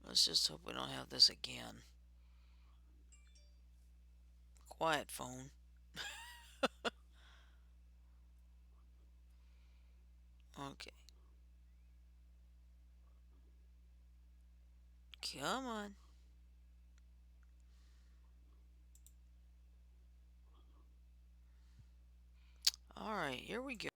Let's just hope we don't have this again. Quiet phone. Okay. Come on. Alright, here we go.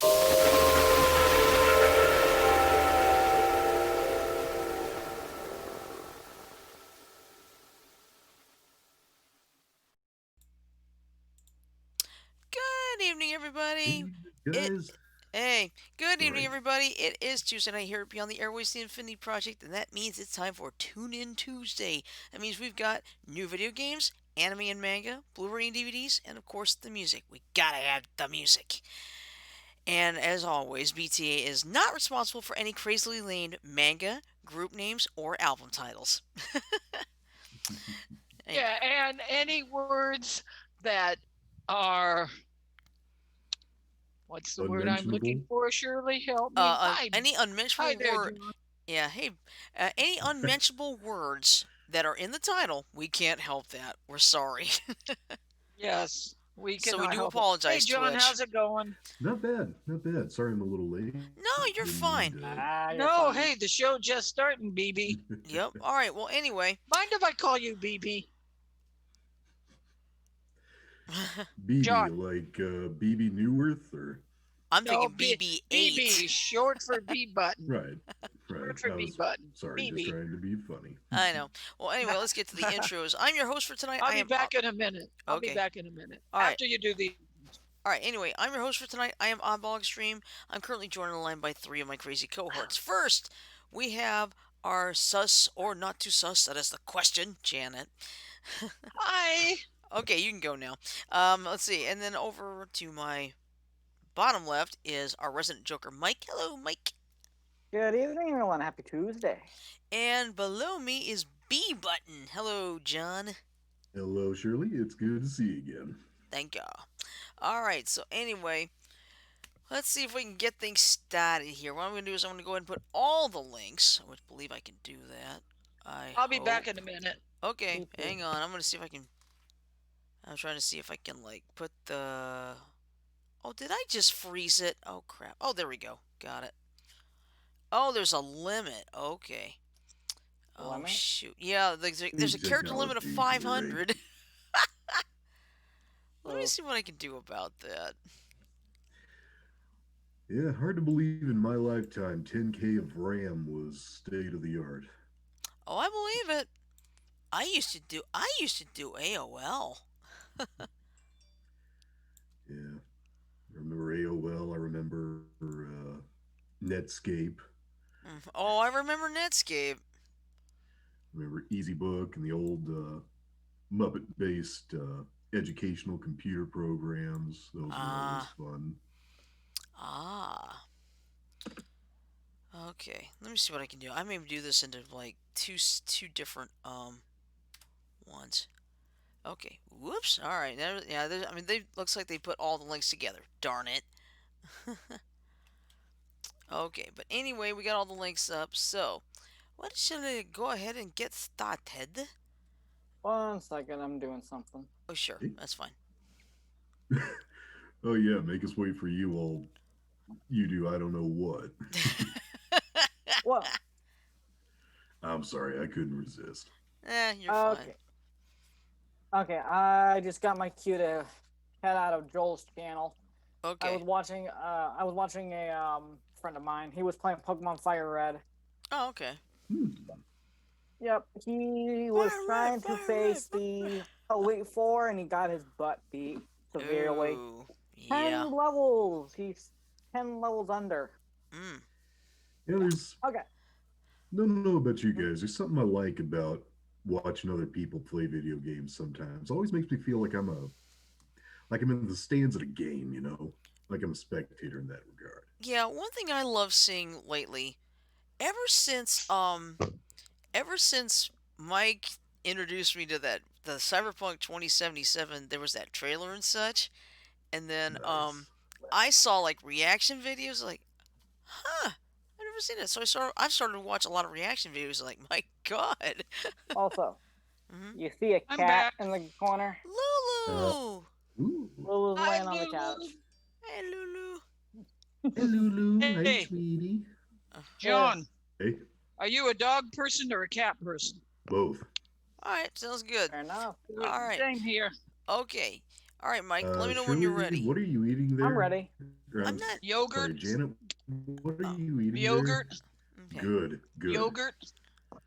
Good evening, everybody. Hey, It guys. Hey, good evening, Sorry. everybody. It is Tuesday night here at Beyond the Airways, the Infinity Project, and that means it's time for Tune-In Tuesday. That means we've got new video games, anime and manga, Blu-ray and DVDs, and of course the music. We gotta have the music. And as always, BTA is not responsible for any crazily named manga, group names, or album titles. And, Yeah, and any words that are, what's the word I'm looking Unmentionable. for? Shirley, help me. Hi, any hi unmentionable there, word, John. yeah, hey, any unmentionable words that are in the title, we can't help that. We're sorry. Yes, we So we cannot do help it. Hey, apologize, John, Twitch. how's it going? Not bad. Not bad. Sorry I'm a little late. No, you're Didn't mean fine. to. You're No, fine. hey, the show just starting, BB. Yep. All right. Well, anyway. Mind if I call you BB? BB, John. like BB Newworth or? I'm No, thinking BB-8. BB, short for B button. Right. Right. Short for I B was button. sorry, just BB. trying to be funny. I know. Well, anyway, let's get to the intros. I'm your host for tonight. I'll I be am. back in a minute. I'll be Okay. back in a minute. All right. After you do the. All right. Anyway, I'm your host for tonight. I am Oddball Extreme. I'm currently joined on the line by three of my crazy cohorts. First, we have our sus or not too sus. That is the question, Janet. Hi. Okay, you can go now. Let's see. And then over to my bottom left is our resident Joker, Mike. Hello, Mike. Good evening, everyone. Happy Tuesday. And below me is B Button. Hello, John. Hello, Shirley. It's good to see you again. Thank you. All right. So anyway, let's see if we can get things started here. What I'm going to do is I'm going to go ahead and put all the links. I would believe I can do that. I'll be back in a minute. Okay, Me too. hang on. I'm going to see if I can. I'm trying to see if I can like put the. Oh, did I just freeze it? Oh crap. Oh, there we go. Got it. Oh, there's a limit. Okay. Oh Lemon? shoot. Yeah, there's New a character limit of technology, great. 500. Let me Oh. see what I can do about that. Yeah, hard to believe in my lifetime 10K of RAM was state of the art. Oh, I believe it. I used to do AOL. Yeah. I remember AOL. I remember Netscape. Oh, I remember Netscape. Remember Easy Book and the old Muppet based educational computer programs. Those were always Ah, fun. ah. Okay, let me see what I can do. I may do this into like two different ones. Okay. Whoops. All right. Yeah. I mean, they looks like they put all the links together. Darn it. Okay. But anyway, we got all the links up. So, what should I go ahead and get started? 1 second, I'm doing something. Oh, sure. Hey. That's fine. Oh yeah, make us wait for you while you do I don't know what. Well, I'm sorry, I couldn't resist. You're okay. fine. Okay, I just got my cue to head out of Joel's channel. Okay. I was watching a friend of mine. He was playing Pokemon Fire Red. Oh, okay. Hmm. Yep, he was Fire Red, trying to Fire face Red, the Elite Four, and he got his butt beat severely. Ooh. 10 Yeah. levels. He's 10 levels under. Mm. Yeah, there's Okay. don't know about you guys. There's something I like about watching other people play video games sometimes. It always makes me feel like I'm in the stands at a game, you know? Like I'm a spectator in that regard. Yeah. One thing I love seeing lately, ever since ever since Mike introduced me to the Cyberpunk 2077, there was that trailer and such, and then Nice. I saw like reaction videos like, huh, I've never haven't seen it, so I've started to watch a lot of reaction videos. Like, my God. Also, Hmm. you see a I'm cat back. in the corner? Uh, Lulu. ooh. Lulu's Hi, laying on the couch. Lulu. Hey, Lulu. Hey, Lulu. Hey, Hey, sweetie. John, Hey, are you a dog person or a cat person? both. All right, sounds good. Fair enough. All right. Same here. Okay. All right, Mike. Let me know when you're Shirley, ready. what are you eating there? I'm ready. I'm not. Yogurt, Sorry, Janet. What are Oh, you eating yogurt, there? okay. Good, good. yogurt, All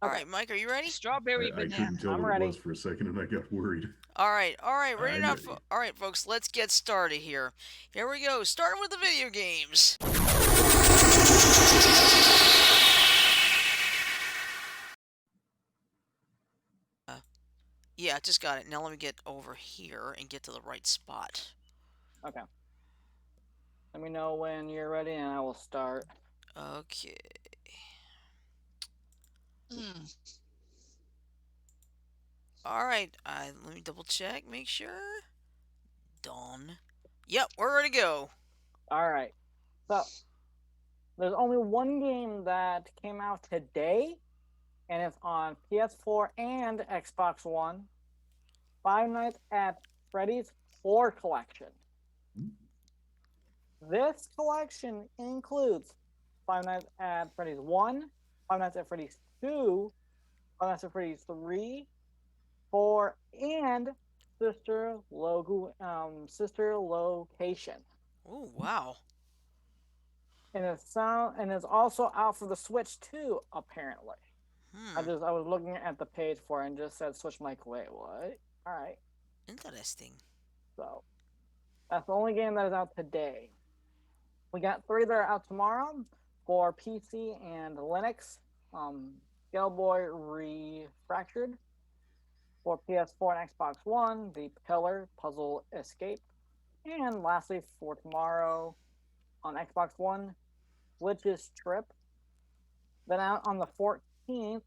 Okay. right, Mike. Are you ready? strawberry I banana. couldn't tell I'm what ready. it was for a second, and I got worried. All right. All right. Ready I'm now? ready. All right, folks. Let's get started here. Here we go. Starting with the video games. Yeah, just got it. Now let me get over here and get to the right spot. Okay. Let me know when you're ready and I will start. Okay. Mm. All right. Let me double check. Make sure. Done. Yep, we're ready to go. Alright. So, there's only one game that came out today, and it's on PS4 and Xbox One. Five Nights at Freddy's 4 Collection. This collection includes Five Nights at Freddy's 1, Five Nights at Freddy's 2, Five Nights at Freddy's 3, 4, and Sister Location. Oh, wow. And it's also out for the Switch too, apparently. I Hmm. was looking at the page for it and just said Switch. I'm like, wait, what? Alright. Interesting. So that's the only game that is out today. We got 3 that are out tomorrow for PC and Linux. Game Boy Refractured for PS4 and Xbox One, The Pillar Puzzle Escape. And lastly, for tomorrow on Xbox One, Glitch's Trip. Then out on the 14th,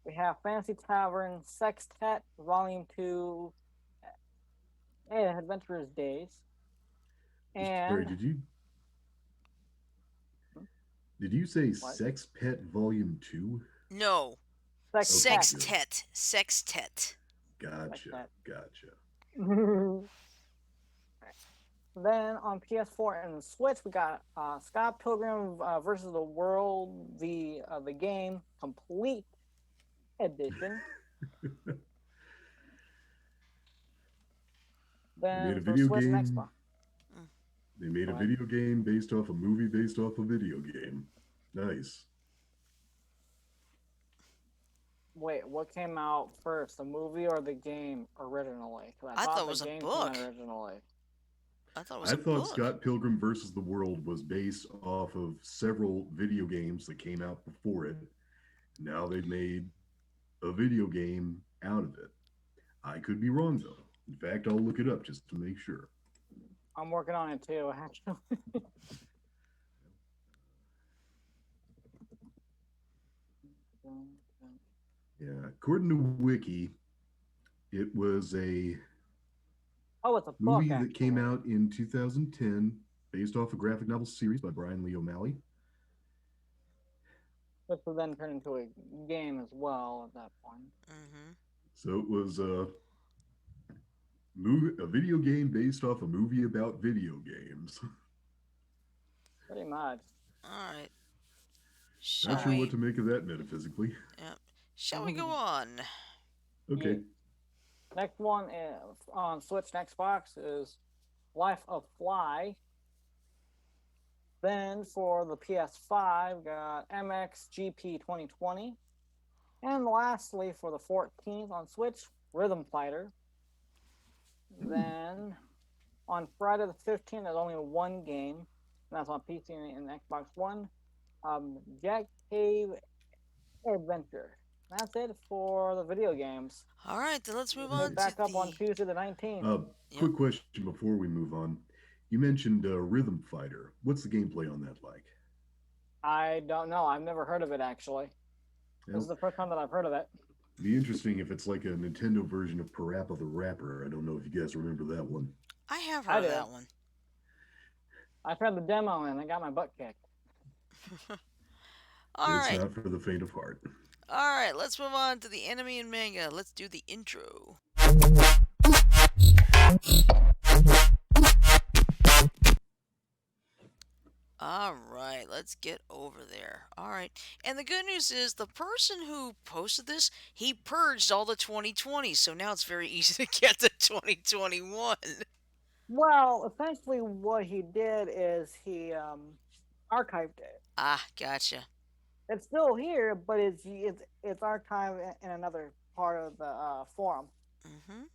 we have Fantasy Tavern Sextet Volume 2 Adventurers Days. Sorry, And did you say what? Sex Pet Volume 2? No. Sextet. Sextet. Sextet. Gotcha, gotcha. Then on PS4 and Switch, we got Scott Pilgrim versus the World, the game complete edition. They made Then a for video Switch and game. Xbox. They made a Go ahead. video game based off a movie based off a video game. Nice. Wait, what came out first, the movie or the game originally? 'Cause I thought it the was a game book. came out originally. I thought it was I a thought book. Scott Pilgrim versus the World was based off of several video games that came out before it. Now they've made a video game out of it. I could be wrong though. In fact, I'll look it up just to make sure. I'm working on it too, actually. Yeah, according to Wiki, it was a Oh, it's a book, movie actually. that came out in 2010 based off a graphic novel series by Brian Lee O'Malley. Which will then turn into a game as well at that point. Mm-hmm. So it was a video game based off a movie about video games. Pretty much. All right. Not Shall sure we? what to make of that metaphysically. Yep. Shall we go on? Okay. Next one is on Switch and Xbox is Life of Fly. Then for the PS5, got MXGP 2020. And lastly, for the 14th on Switch, Rhythm Fighter. Then on Friday the 15th, there's only one game, and that's on PC and Xbox One. Jack Cave Adventure. That's it for the video games. All right, then let's move Pick on back to up on the. Tuesday the 19th. Quick question before we move on. You mentioned Rhythm Fighter. What's the gameplay on that like? I don't know. I've never heard of it, actually. This is the first time that I've heard of it. Be interesting if it's like a Nintendo version of Parappa the Rapper. I don't know if you guys remember that one. I have I heard of do. that one. I tried the demo and I got my butt kicked. All It's right. not for the faint of heart. All right, let's move on to the anime and manga. Let's do the intro. All right, let's get over there. All right. And the good news is the person who posted this, he purged all the 2020s, so now it's very easy to get to 2021. Well, essentially, what he did is he archived it. Ah, gotcha. It's still here, but it's archived in another part of the forum. Mhm.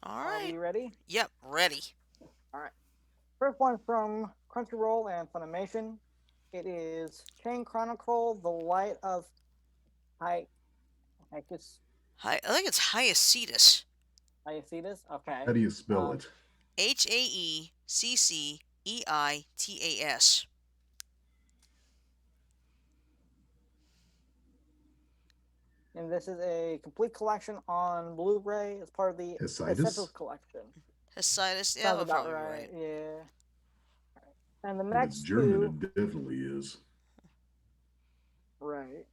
All Are right. we ready? Yep, ready. All right. First one from Crunchyroll and Funimation. It is Chain Chronicle: The Light of Hi Hikis. Hi, I think it's Hyacetus. Hyacetus. Okay. How do you spell Um, it? Haecceitas. and this is a complete collection on Blu-ray as part of the Essentials Hesitis? collection. Hesitis. Yeah, Sounds that'll about probably be right. right. Yeah. And the If it's next German, two, it definitely is. right.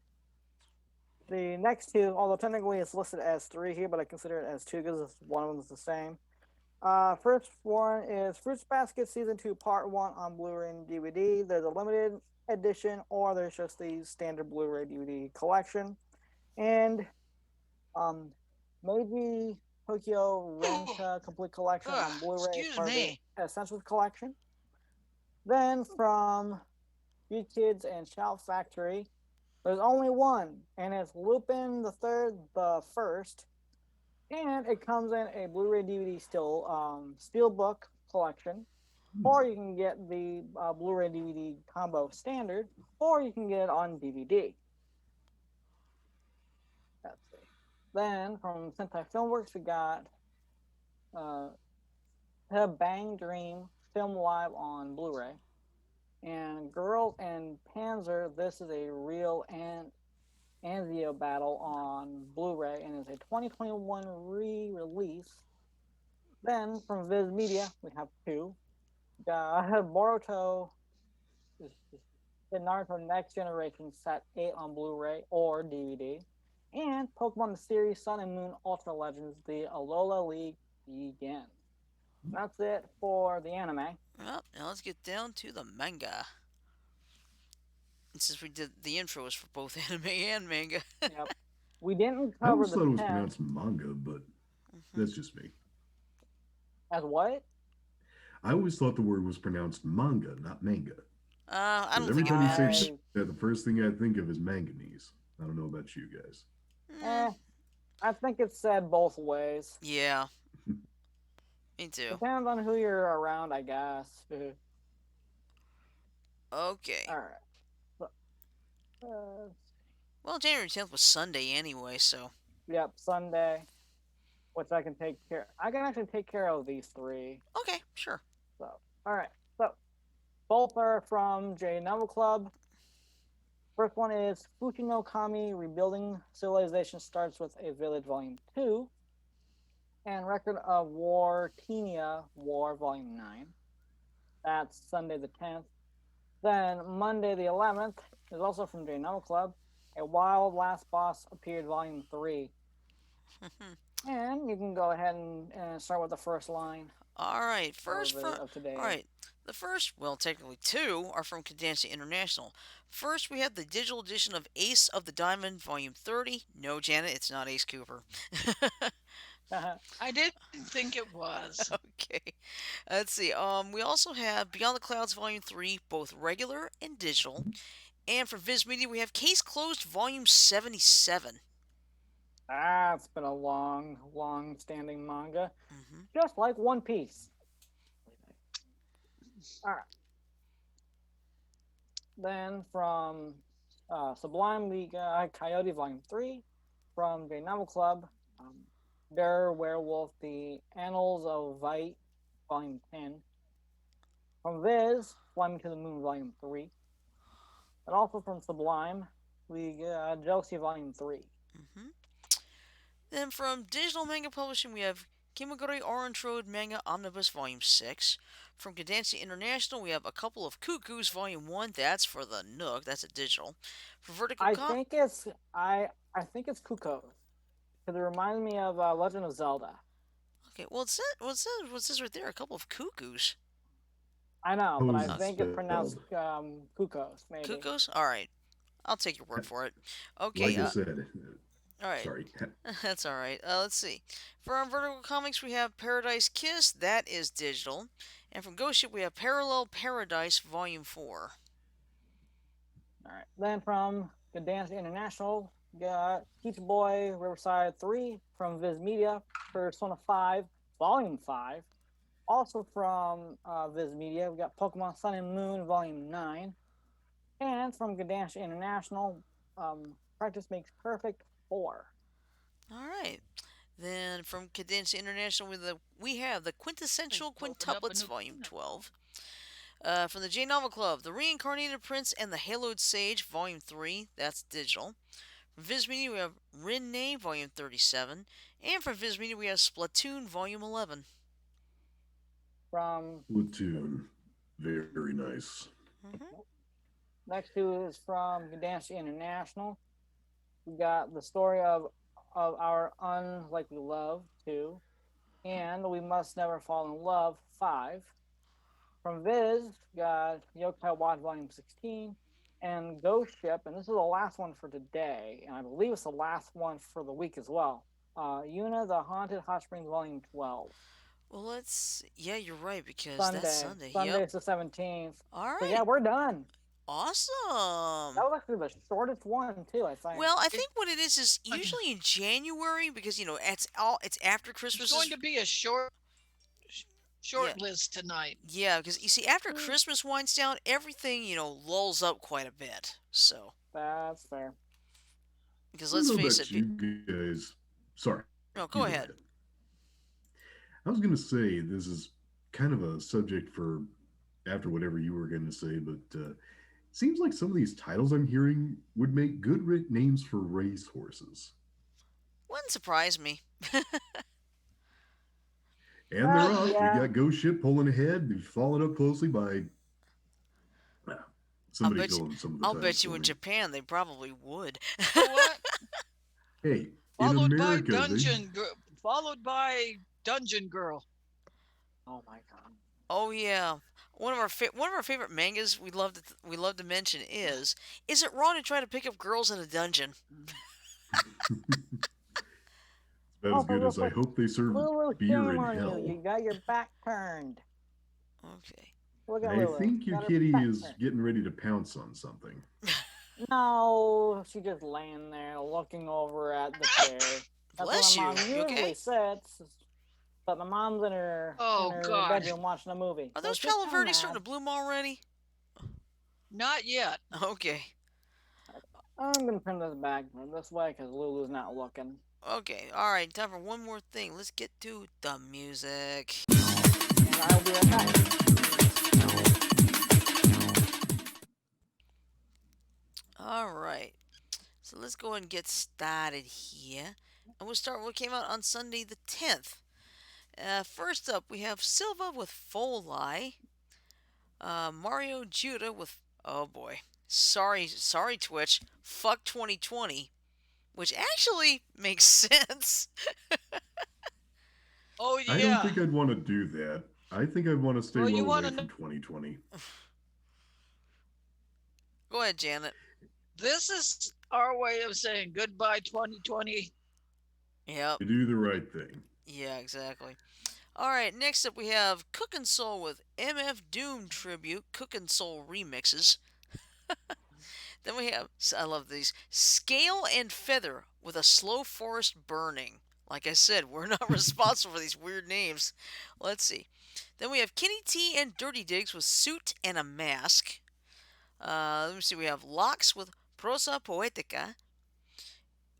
The next two, although technically it's listed as three here, but I consider it as two because one of them is the same. First one is Fruits Basket Season 2 Part 1 on Blu-ray and DVD. There's a limited edition, or there's just the standard Blu-ray DVD collection. And um, Meiji Tokyo Renta Complete Collection on Blu-ray as Excuse part of me. the Essentials collection. Then from You Kids and Shout Factory, there's only one, and it's Lupin the Third, the First, and it comes in a Blu-ray DVD steelbook collection, or you can get the Blu-ray DVD combo standard, or you can get it on DVD. Let's see. Then from Sentai Filmworks, we got uh, Bang Dream Film Live on Blu-ray, and Girls and Panzer. This is a real Anzio battle on Blu-ray, and is a 2021 re-release. Then from Viz Media, we have two. Boruto, the Naruto Next Generation Set 8 on Blu-ray or DVD, and Pokemon the Series Sun and Moon Ultra Legends, the Alola League begins. That's it for the anime. Well, now let's get down to the manga. And since we did the intro was for both anime and manga. Yep. We didn't I cover always the thought it was 10 pronounced manga, but that's just me. as what? I always thought the word was pronounced manga, not manga. I Because don't every think it time you say matters. that, the first thing I think of is manganese. I don't know about you guys. Eh, I think it's said both ways. Yeah, me too. Depends on who you're around, I guess. Okay. All right. So, uh, Well, January 10th was Sunday anyway, so. yep, Sunday, which I can take care. I can actually take care of these three. Okay, sure. So, all right. So, both are from J Novel Club. First one is Fuchi no Kami Rebuilding Civilization Starts with a Village Volume 2. And Record of War Tenia War Volume 9. That's Sunday the 10th. Then Monday the 11th is also from J Novel Club. A Wild Last Boss Appeared Volume 3. And you can go ahead and start with the first line All right, first of today. All right, the first, well, technically two are from Cadenza International. First, we have the digital edition of Ace of the Diamond, Volume 30. No, Janet, it's not Ace Cooper. I didn't think it was. Okay, let's see. We also have Beyond the Clouds, Volume 3, both regular and digital. And for Viz Media, we have Case Closed, Volume 77. It's been a long standing manga. Mm-hmm. Just like One Piece. Alright. Then from Sublime League Coyote Volume 3, from the Novel Club, Der Werewolf, The Annals of Vite Volume 10. From Viz, Flying to the Moon Volume 3. And also from Sublime League Josie Volume 3. Mm-hmm. Then from Digital Manga Publishing, we have Kimagure Orange Road Manga Omnibus Volume 6. From Gdansk International, we have A Couple of Cuckoos Volume 1. That's for the Nook. That's a digital. For Vertical I Cop. think it's I think it's Kuko's because it reminds me of Legend of Zelda. Okay, what's this right there? A Couple of Cuckoos. I know, but How I is it think it's pronounced spelled? Kukos, maybe. Cuckoos? Alright. I'll take your word for it. Okay, Like I said, alright. sorry. That's alright. Let's see. For our Vertical Comics, we have Paradise Kiss. That is digital. And from Ghost Ship, we have Parallel Paradise Volume 4. All right. Then from Gdansk International, got Peach Boy Riverside 3 from Viz Media, Persona 5, Volume 5. Also from Viz Media, we got Pokemon Sun and Moon Volume 9. And from Gdansk International, Practice Makes Perfect 4. Alright. Then from Cadence International, we have the Quintessential Quintuplets Volume 12. From the J Novel Club, The Reincarnated Prince and the Haloed Sage Volume 3. That's digital. From Viz Media, we have Rinne Volume 37. And from Viz Media, we have Splatoon Volume 11. From Platoon. Very nice. Mm-hmm. Next two is from Gdansk International. We got the story of our unlikely love 2, and We Must Never Fall in Love 5. From Viz, got Yokai Watch Volume 16 and Ghost Ship, and this is the last one for today, and I believe it's the last one for the week as well. Yuna the Haunted Hot Springs Volume 12. Well, yeah, you're right, because Sunday. that's Sunday. Sunday's the 17th. All right. So yeah, we're done. Awesome. That was actually the shortest one too, I think. Well, I think what it is usually in January, because it's after Christmas. It's going to be a short list tonight. Yeah, because you see, after Christmas winds down, everything lulls up quite a bit. So that's fair. Because let's face it, you guys. Sorry. No, go ahead. I was going to say this is kind of a subject for after whatever you were going to say, but seems like some of these titles I'm hearing would make good names for racehorses. Wouldn't surprise me. And they're off. Yeah. We got Ghost Ship pulling ahead. They've followed up closely by somebody filling some of the I'll bet you in me. Japan they probably would. What? Hey, followed in America, followed by Dungeon Girl. Oh my god. Oh yeah. One of our favorite mangas we love to mention is it wrong to try to pick up girls in a dungeon? It's about as good as I hope they serve beer in hell. You got your back turned. Okay. Look at I think your kitty is getting ready to pounce on something. No, she's just laying there looking over at the chair. That's Bless what my mom usually sits. But my mom's in her bedroom watching a movie. Are those Palo Verdes starting to bloom already? Not yet. Okay. I'm going to turn this back this way because Lulu's not looking. Okay, alright, time for one more thing. Let's get to the music. And I'll be right back. Alright, so let's go ahead and get started here. And we'll start with what came out on Sunday the 10th. First up, we have Silva with Foley. Mario Judah with, oh boy, sorry Twitch, fuck 2020. Which actually makes sense. Oh, yeah. I don't think I'd want to do that. I think I'd want to stay away from 2020. Go ahead, Janet. This is our way of saying goodbye 2020. Yep. You do the right thing. Yeah, exactly. Alright, next up we have Cookin' Soul with MF Doom Tribute, Cookin' Soul Remixes. Then we have, I love these, Scale and Feather with A Slow Forest Burning. Like I said, we're not responsible for these weird names. Let's see. Then we have Kenny T and Dirty Digs with Suit and a Mask. Let me see, we have Locks with Prosa Poetica.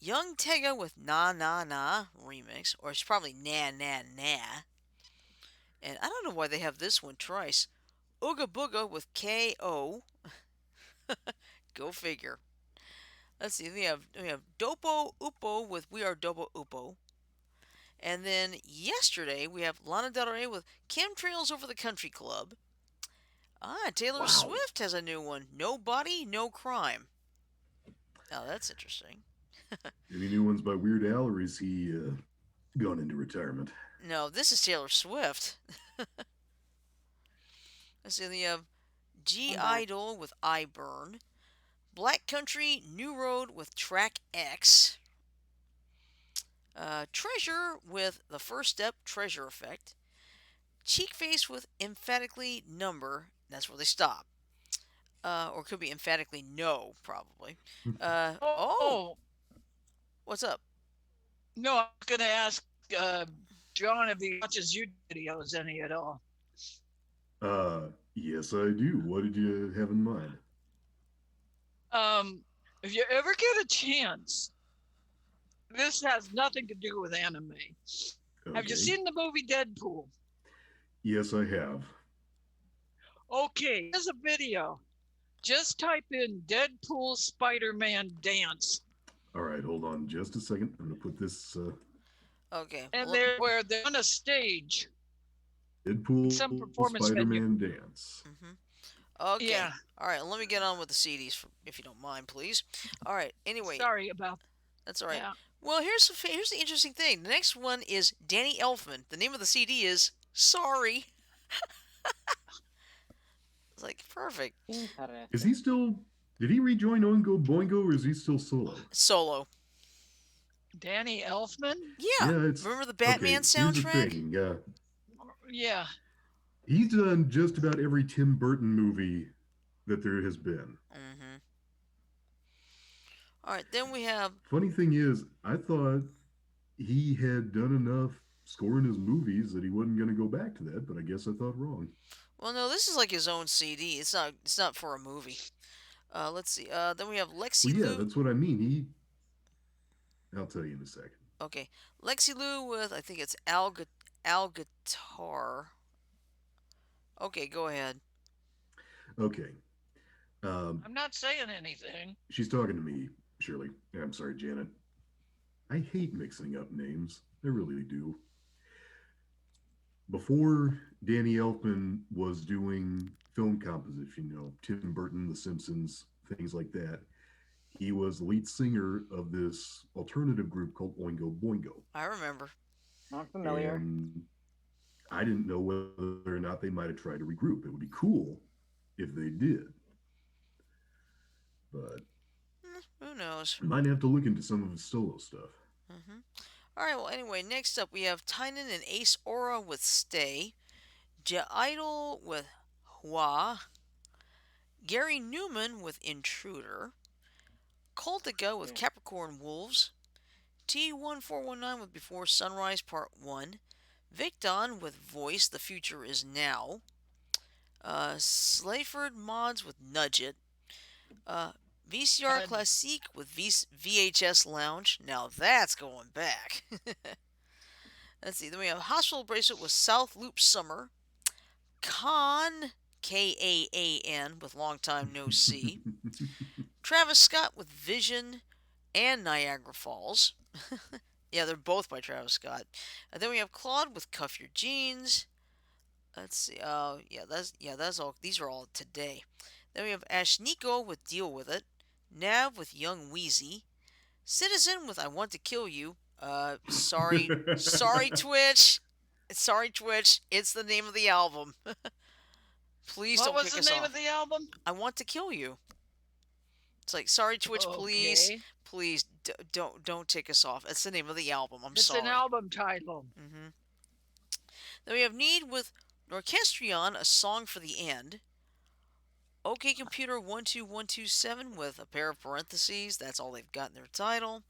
Young Tega with Na Na Na remix, or it's probably Na Na Na. And I don't know why they have this one twice. Ooga Booga with K.O. Go figure. Let's see, we have Dopo Upo with We Are Dopo Upo. And then yesterday we have Lana Del Rey with Chemtrails Over the Country Club. Taylor Wow. Swift has a new one. No Body, No Crime. Oh, that's interesting. Any new ones by Weird Al, or is he gone into retirement? No, this is Taylor Swift. Let's see, we have G I'm back. Idol with I Burn. Black Country New Road with Track X. Treasure with The First Step Treasure Effect. Cheek Face with Emphatically Number. That's where they stop. Or could be emphatically no, probably. Oh, Oh, what's up? no, I was going to ask uh, John if he watches YouTube videos any at all. Yes, I do. What did you have in mind? If you ever get a chance, this has nothing to do with anime. Have you Okay. seen the movie Deadpool? Yes, I have. Okay, here's a video. Just type in Deadpool Spider-Man dance. All right, hold on just a second. I'm gonna put this Okay. And well, where they're on a stage. Deadpool Some performance venue. Spider-Man dance. Okay. Yeah. All right. Let me get on with the CDs, if you don't mind, please. All right. Anyway, Sorry about that's all right. Yeah. Well, here's the interesting thing. The next one is Danny Elfman. The name of the CD is Sorry. It's like perfect. Is he still? Did he rejoin Oingo Boingo, or is he still solo? Solo. Danny Elfman? Yeah. It's Remember the Batman okay, here's the soundtrack? thing. Yeah. He's done just about every Tim Burton movie that there has been. All right. Then we have. Funny thing is, I thought he had done enough scoring his movies that he wasn't going to go back to that, but I guess I thought wrong. Well, no, this is like his own CD. It's not. It's not for a movie. Let's see. Then we have Lexi Well, yeah, Lou. that's what I mean. I'll tell you in a second. Okay, Lexi Lou with I think it's Al Guitar. Okay, go ahead. Okay. I'm not saying anything. She's talking to me, Shirley. I'm sorry, Janet. I hate mixing up names. I really do. Before Danny Elfman was doing film composition, Tim Burton, The Simpsons, things like that, he was the lead singer of this alternative group called Oingo Boingo. I remember. Not familiar. And I didn't know whether or not they might have tried to regroup. It would be cool if they did. But Who knows? I might have to look into some of his solo stuff. All right. Well, anyway, next up we have Tynan and Ace Aura with Stay, Ja Idol with Hua, Gary Newman with Intruder, Cultica with Capricorn Wolves, T1419 with Before Sunrise Part 1, Victon with Voice, The Future Is Now, Slayford Mods with Nudge It, VCR Classique with VHS Lounge. Now that's going back. Let's see. Then we have Hospital Bracelet with South Loop Summer, Khan Kaan with Long Time No See, Travis Scott with Vision and Niagara Falls. Yeah, they're both by Travis Scott. And then we have Claude with Cuff Your Jeans. Let's see. That's all. These are all today. Then we have Ashniko with Deal With It, Nav with Young Wheezy, Citizen with I Want to Kill You. Sorry, Twitch. Sorry, Twitch. It's the name of the album. Please What don't was kick the us name off. of the album? I Want to Kill You. It's like, sorry, Twitch. Please, Okay. please don't take us off. It's the name of the album. I'm It's sorry. an album title. Then we have Need with Orchestrion, A Song for the End. OK Computer 12127 with a pair of parentheses. That's all they've got in their title.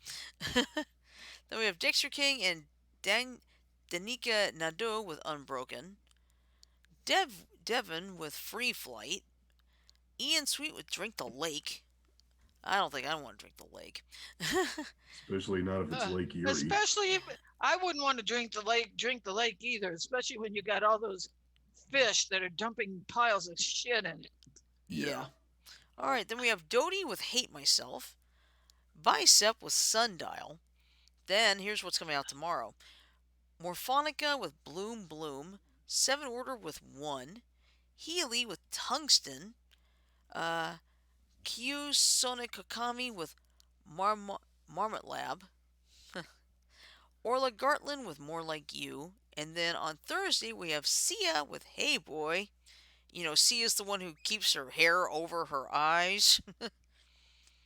Then we have Dexter King and Danica Nadeau with Unbroken. Devon with Free Flight. Ian Sweet with Drink the Lake. I don't think I want to drink the lake. Especially not if it's Lake Erie. Especially if I wouldn't want to drink the lake either, especially when you got all those fish that are dumping piles of shit in it. Yeah. All right, then we have Dodie with Hate Myself. Bicep with Sundial. Then here's what's coming out tomorrow. Morphonica with Bloom Bloom, Seven Order with One, Healy with Tungsten, uh, Kyu Sonic Kokami with Marmot Lab, Orla Gartland with More Like You, and then on Thursday we have Sia with Hey Boy. You know, Sia's the one who keeps her hair over her eyes.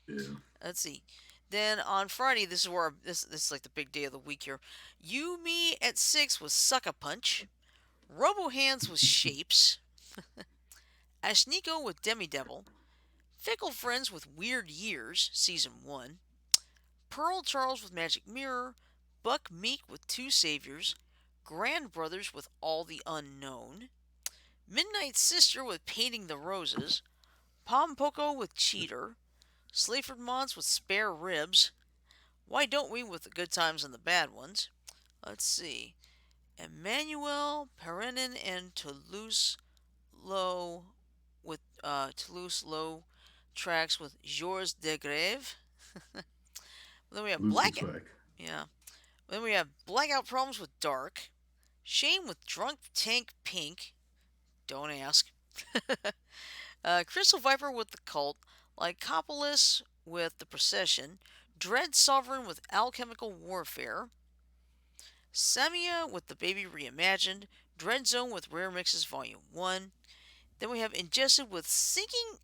Yeah. Let's see. Then on Friday, this is where this is like the big day of the week here. You Me at 6 with Suck a Punch. Robo Hands with Shapes. Ashniko with Demi Devil. Fickle Friends with Weird Years, Season 1. Pearl Charles with Magic Mirror. Buck Meek with Two Saviors. Grand Brothers with All the Unknown. Midnight Sister with Painting the Roses. Pom Poko with Cheater. Slayford Mods with Spare Ribs. Why Don't We with the Good Times and the Bad Ones. Let's see. Emmanuel Perenin and Toulouse Low with Toulouse Low tracks with Georges de Greve. Then we have Loose Black as fuck. yeah. Then we have Blackout Problems with Dark. Shame with Drunk Tank Pink. Don't ask. Crystal Viper with The Cult. Lycopolis with The Procession. Dread Sovereign with Alchemical Warfare. Samia with The Baby Reimagined. Dread Zone with Rare Mixes Volume 1. Then we have Ingested with Stinking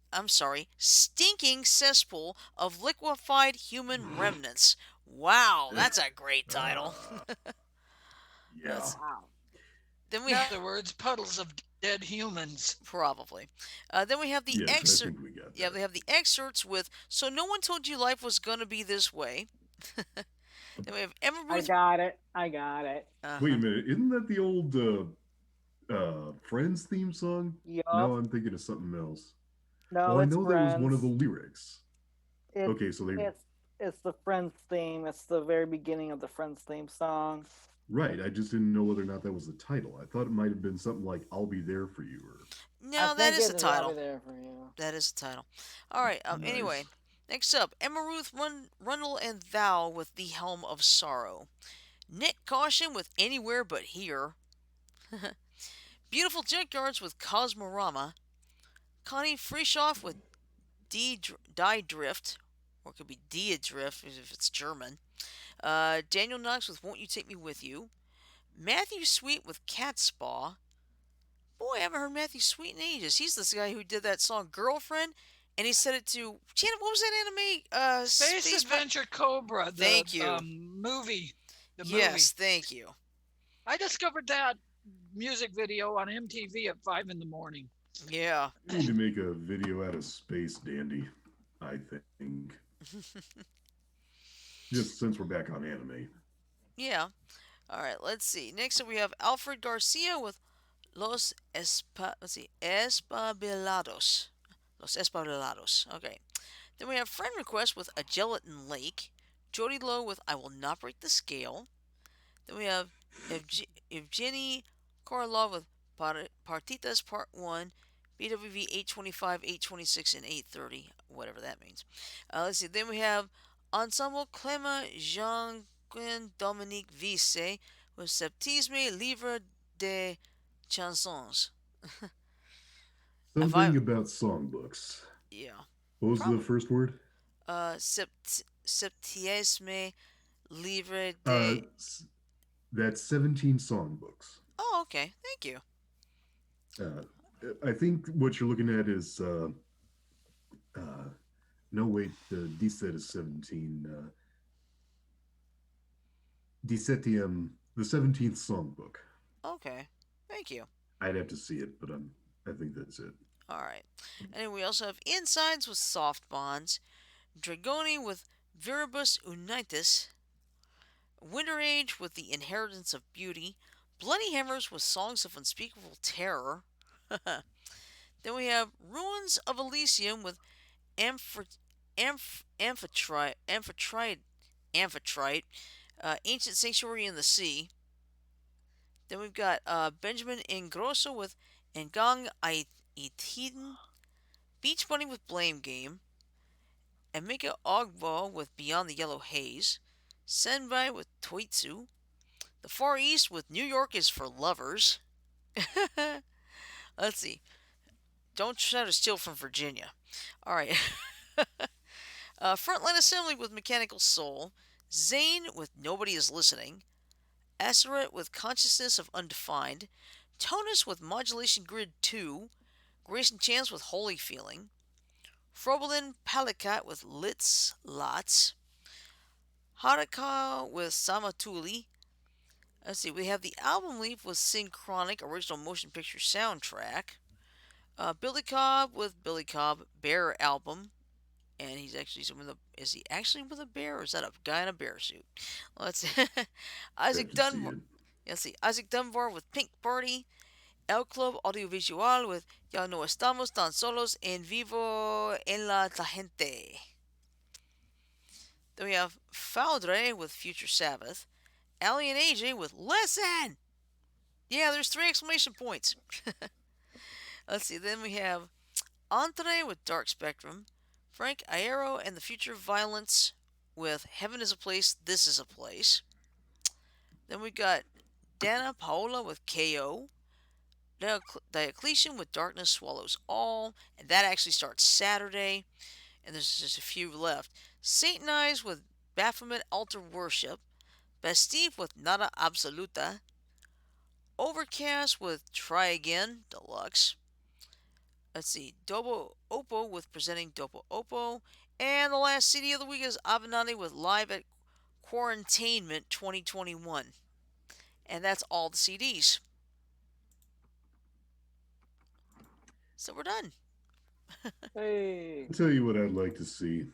Cesspool of Liquefied Human Remnants. Wow, that's a great title. Uh, yeah. That's, Wow. then we In other words, puddles of dead humans. probably. Then we have the Yes, I excerpt. think we got Yeah, that. they have the excerpts with "So No One Told You Life Was Gonna Be This Way." Then we have Emma I Ruth. got it. I got it. Wait a minute, isn't that the old Friends theme song? Yup. No, I'm thinking of something else. No, Well, I it's know Friends. that was one of the lyrics. It- Okay, so they it's the Friends theme. It's the very beginning of the Friends theme song. right. I just didn't know whether or not that was the title. I thought it might have been something like "I'll Be There for You" or No, I that think is it the I'll title. be there for you. That is the title. All right. nice. Anyway, next up, Emma Ruth Rundle and Thou with The Helm of Sorrow. Nick Caution with Anywhere But Here. Beautiful Junkyards with Cosmorama. Connie Frieshoff with Die Drift, or it could be Die Drift if it's German. Daniel Knox with Won't You Take Me With You. Matthew Sweet with Cat Spa. Boy, I haven't heard Matthew Sweet in ages. He's this guy who did that song Girlfriend, and he said it to Janet. What was that anime? Space Adventure Cobra, the Thank you. movie. The Yes, movie. thank you. I discovered that music video on MTV at 5 in the morning. Yeah. We need to make a video out of Space Dandy, I think. Just since we're back on anime. Yeah. All right, let's see. Next up, we have Alfred Garcia with Espabilados. Los Espabilados. Okay. Then we have Friend Request with A Gelatin Lake. Jody Lowe with I Will Not Break the Scale. Then we have Evgeny Korolov with Partitas Part 1. BWV 825, 826, and 830. Whatever that means. Let's see. Then we have Ensemble Clément Jean Dominique Visse with Septisme Livre de Chansons. Something about songbooks. Yeah. What was Probably. the first word? Septiesme Livre de. That's 17 songbooks. Oh, okay. Thank you. I think what you're looking at is no wait, D set is 17. D7, the 17th songbook. Okay. Thank you. I'd have to see it, but I think that's it. All right. And we also have Insides with Soft Bonds, Dragoni with Viribus Unitas, Winter Age with The Inheritance of Beauty, Bloody Hammers with Songs of Unspeakable Terror. Then we have Ruins of Elysium with Amphitrite, Ancient Sanctuary in the Sea. Then we've got Benjamin Ingrosso with Engang Itiden, Beach Bunny with Blame Game, Emeka Ogbo with Beyond the Yellow Haze, Senbai with Toitsu, The Far East with New York is for lovers. Let's see. Don't try to steal from Virginia. All right. Frontline Assembly with Mechanical Soul. Zane with Nobody is Listening. Aceret with Consciousness of Undefined. Tonus with Modulation Grid 2. Grayson Chance with Holy Feeling. Frobolin Palikat with Litz Lots. Haraka with Samatuli. Let's see, we have the album Leaf with Synchronic Original Motion Picture Soundtrack. Billy Cobb with Billy Cobb Bear album, and he's actually with a. Is he actually with a bear, or is that a guy in a bear suit? Let's see. I Isaac can see Dunbar. it. Let's see. Isaac Dunbar with Pink Party. El Club Audiovisual with Ya no estamos tan solos en vivo en la gente. Then we have Foudre with Future Sabbath. Ali and AJ with Listen! Yeah, there's three exclamation points. Let's see. Then we have Entre with Dark Spectrum. Frank Iero and the Future Violence with Heaven is a Place, This is a Place. Then we got Dana Paola with KO. Diocletian with Darkness Swallows All. And that actually starts Saturday. And there's just a few left. Satan Eyes with Baphomet Altar Worship. Bastille with Nada Absoluta. Overcast with Try Again Deluxe. Let's see, Dobo Oppo with presenting Dopo Oppo. And the last CD of the week is Avenatti with Live at Quarantainment 2021. And that's all the CDs. So we're done. Hey. I'll tell you what I'd like to see.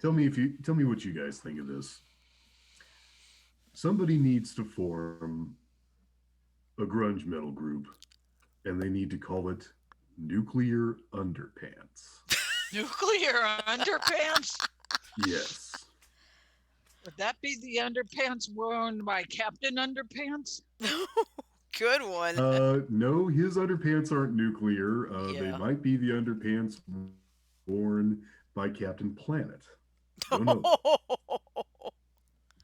Tell me what you guys think of this. Somebody needs to form a grunge metal group, and they need to call it Nuclear Underpants. Nuclear underpants? Yes. Would that be the underpants worn by Captain Underpants? Good one. No, his underpants aren't nuclear. They Yeah. might be the underpants worn by Captain Planet. Don't know. I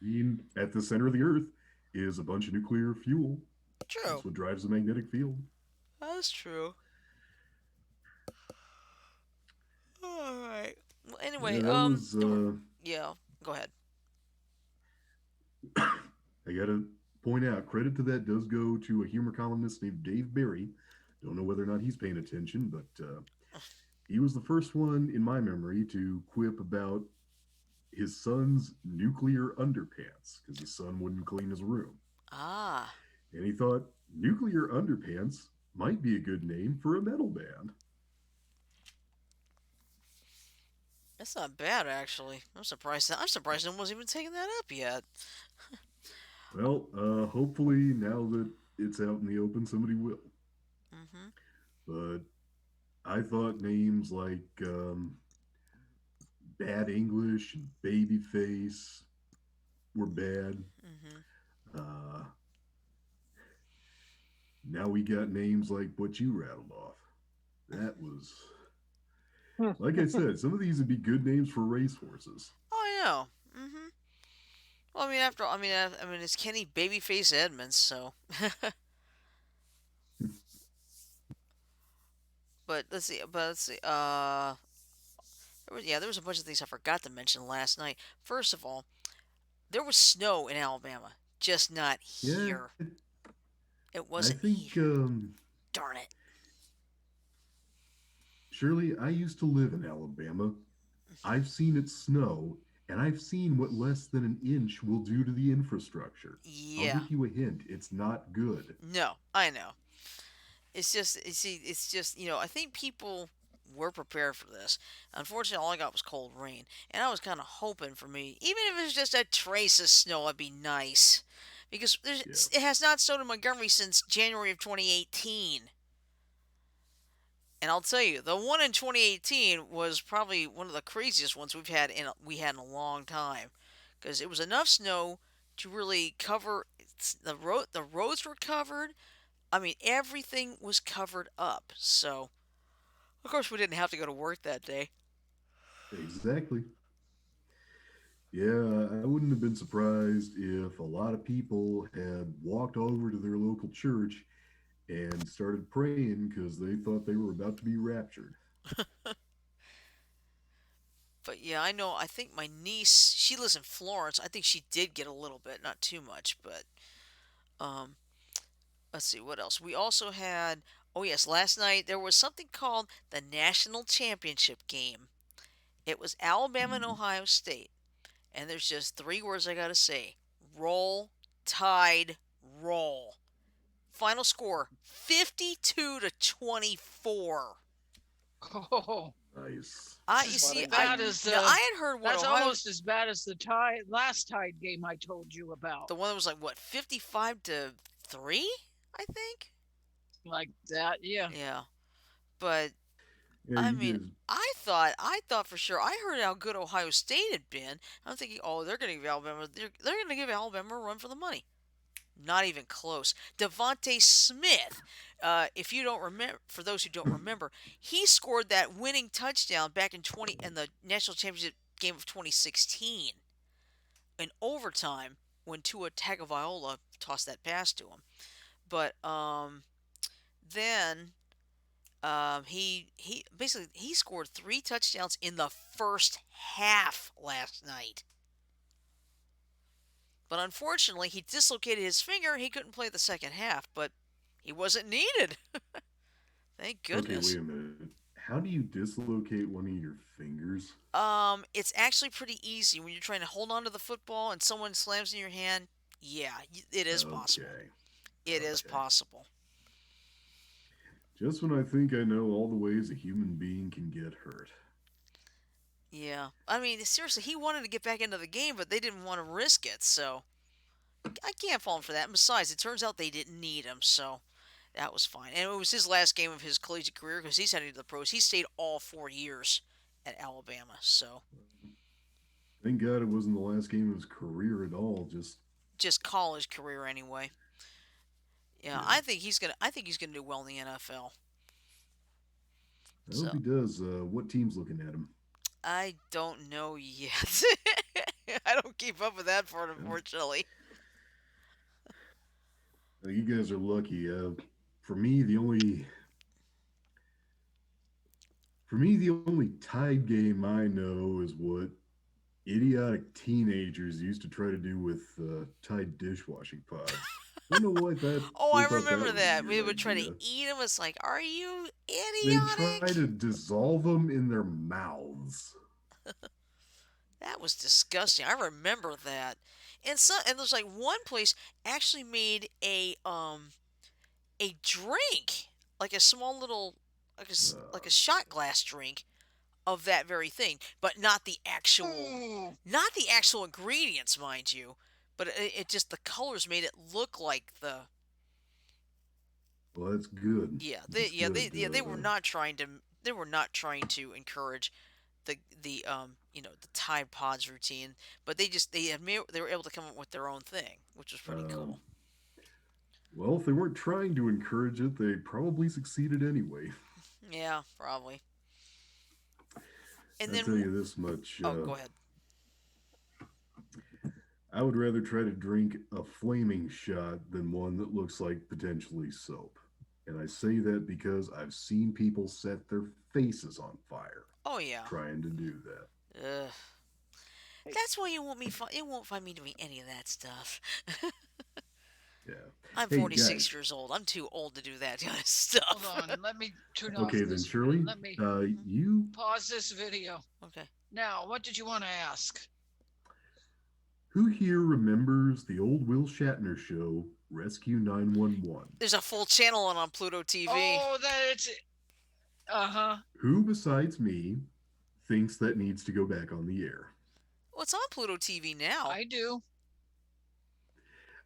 mean, at the center of the Earth is a bunch of nuclear fuel. True. That's what drives the magnetic field. That's true. All right. Well, anyway, Yeah, that was. yeah. Go ahead. I gotta point out, credit to that does go to a humor columnist named Dave Barry. Don't know whether or not he's paying attention, but he was the first one in my memory to quip about his son's nuclear underpants because his son wouldn't clean his room. Ah. And he thought nuclear underpants might be a good name for a metal band. That's not bad, actually. I'm surprised. I'm surprised no one's even taken that up yet. Well, hopefully now that it's out in the open, somebody will. Mm-hmm. But I thought names like Bad English and Babyface were bad. Mm-hmm. Now we got names like what you rattled off. That was, like I said, some of these would be good names for racehorses. Oh, I know. Mm-hmm. Well, I mean, it's Kenny Babyface Edmonds, so. But let's see. There was a bunch of things I forgot to mention last night. First of all, there was snow in Alabama, just not Yeah, here. It I wasn't think, here. Darn it. Shirley, I used to live in Alabama. I've seen it snow, and I've seen what less than an inch will do to the infrastructure. I'll Yeah. give you a hint. It's not good. No, I know. It's just, I think people were prepared for this. Unfortunately, all I got was cold rain, and I was kind of hoping for me, even if it was just a trace of snow, it'd be nice, because Yeah. it has not snowed in Montgomery since January of 2018. And I'll tell you, the one in 2018 was probably one of the craziest ones we had in a long time, because it was enough snow to really cover the road. The roads were covered. I mean, everything was covered up. So, of course, we didn't have to go to work that day. Exactly. Yeah, I wouldn't have been surprised if a lot of people had walked over to their local church and started praying because they thought they were about to be raptured. But yeah, I know. I think my niece, she lives in Florence. I think she did get a little bit, not too much, but um, let's see what else. We also had. Oh yes, last night there was something called the National Championship game. It was Alabama and Hmm. Ohio State, and there's just three words I gotta say: roll, tide, roll. Final score 52-24. Oh, Nice. You that's as What see, a I bad game. as now the. I had heard what That's Ohio, almost as bad as the last Tide game I told you about. the one that was like what 55-3, I think. Like that, yeah. Yeah, but Yeah, I you mean, guys. I thought for sure. I heard how good Ohio State had been. I'm thinking, oh, they're going to give Alabama a run for the money. Not even close. Devonte Smith, if you don't remember, for those who don't remember, he scored that winning touchdown back in the national championship game of 2016 in overtime when Tua Tagovailoa tossed that pass to him. But then he basically he scored three touchdowns in the first half last night. But unfortunately, he dislocated his finger. He couldn't play the second half, but he wasn't needed. Thank Okay, goodness. wait a minute. How do you dislocate one of your fingers? It's actually pretty easy when you're trying to hold on to the football and someone slams in your hand. Yeah, it is possible. Okay, It is okay. possible. Just when I think I know all the ways a human being can get hurt. Yeah. I mean, seriously, he wanted to get back into the game, but they didn't want to risk it, so I can't fault him for that. And besides, it turns out they didn't need him, so that was fine. And it was his last game of his collegiate career because he's heading to the pros. He stayed all 4 years at Alabama, so Thank God it wasn't the last game of his career at all. Just just college career anyway. Yeah, yeah. I think he's gonna do well in the NFL. I hope So he does. What team's looking at him? I don't know yet. I don't keep up with that part, Well, unfortunately. you guys are lucky. For me, the only the only Tide game I know is what idiotic teenagers used to try to do with Tide dishwashing pods. Don't know why that Oh, they I thought that remember was a that. good We would try to idea. eat them. It's like, are you They try to idiotic? dissolve them in their mouths. That was disgusting. I remember that. And there's like one place actually made a drink, like a small little like a Uh, shot glass drink of that very thing, but Ooh. not the actual ingredients, mind you. But it just the colors made it look like the well, that's good. That's good. they were not trying to encourage the Tide Pods routine, but they were able to come up with their own thing, which was pretty Um, cool. well, if they weren't trying to encourage it, they probably succeeded anyway. Yeah, probably. And I then tell you this much: oh, go ahead. I would rather try to drink a flaming shot than one that looks like potentially soap. And I say that because I've seen people set their faces on fire Oh yeah. trying to do that. Ugh. Hey, That's why you won't find me doing any of that stuff. Yeah. I'm Hey, 46 guys. years old. I'm too old to do that kind of Hold stuff. on. Let me turn off Okay, then, this. Shirley, Let me Mhm. you, pause this video. Okay. Now, what did you want to ask? who here remembers the old Will Shatner show, Rescue 911? There's a full channel on Pluto TV. Oh, that it's. Uh huh. Who besides me thinks that needs to go back on the air? Well, it's on Pluto TV now. I do.